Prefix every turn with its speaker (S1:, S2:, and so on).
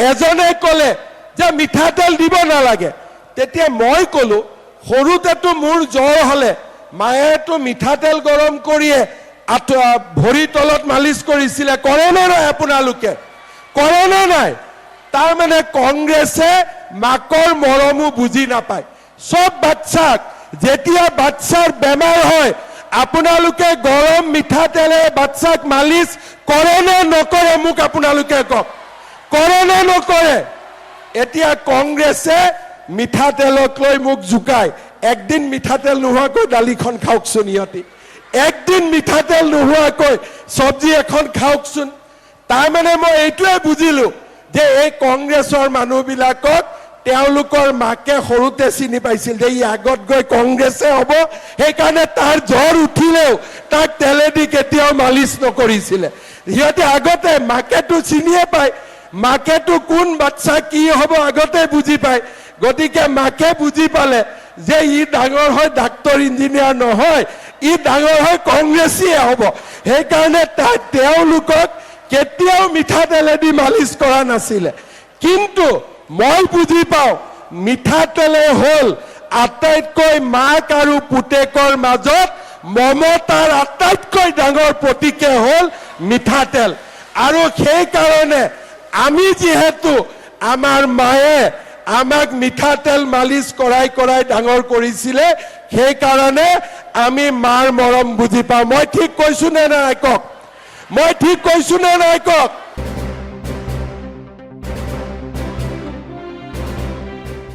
S1: এজনে ক'লে যে মিঠাতেল দিব নালাগে। তেতিয়া মই ক'লো সৰুতেতো মোৰ জ্বৰ হ'লে মায়েতো মিঠাতেল গৰম কৰিয়ে ভৰি তলত মালিচ কৰিছিলে। কৰেনে নাই আপোনালোকে? কৰেনে নাই? তাৰ মানে কংগ্ৰেছে মাকৰ মৰমো বুজি নাপায়। সব বাচ্চাক যেতিয়া বাচ্চাৰ বেমাৰ হয় আপোনালোকে গৰম মিঠাতেলে বাচ্চাক মালিচ কৰে নে নকৰে? মোক আপোনালোকে কওক, কৰে নে নকৰে? এতিয়া কংগ্ৰেছে মিঠাতেলক লৈ মোক জোকায়। একদিন মিঠাতেল নোহোৱাকৈ দালিখন খাওকচোন, ইহঁতি একদিন মিঠাতেল নোহোৱাকৈ চব্জি এখন খাওকচোন। তাৰমানে মই এইটোৱে বুজিলো যে এই কংগ্ৰেছৰ মানুহবিলাকক তেওঁলোকৰ মাকে সৰুতে চিনি পাইছিল যে ই আগত গৈ কংগ্ৰেছে হ'ব, সেইকাৰণে তাৰ জ্বৰ উঠিলেও তাক তেলেদি কেতিয়াও মালিচ নকৰিছিলে। সিহঁতে আগতে মাকেতো চিনিয়ে পায়, মাকেতো কোন বাচ্চা কি হ'ব আগতে বুজি পায়। গতিকে মাকে বুজি পালে যে ই ডাঙৰ হয় ডাক্তৰ ইঞ্জিনিয়াৰ নহয়, ই ডাঙৰ হয় কংগ্ৰেছীয়ে হ'ব। সেইকাৰণে তেওঁলোকক কেতিয়াও মিঠাতেলেদি মালিচ কৰা নাছিলে। কিন্তু মই বুজি পাওঁ মিঠাতেলে হ'ল আটাইতকৈ মাক আৰু পুতেকৰ মাজত মমতাৰ আটাইতকৈ ডাঙৰ প্ৰতীকে হ'ল মিঠাতেল। আৰু সেইকাৰণে আমি যিহেতু আমাৰ মায়ে আমাক মিঠাতেল মালিচ কৰাই কৰাই ডাঙৰ কৰিছিলে, সেইকাৰণে আমি মাৰ মৰম বুজি পাওঁ। মই ঠিক কৈছো নে নাই কওক? মই ঠিক কৈছো নে নাই কওক?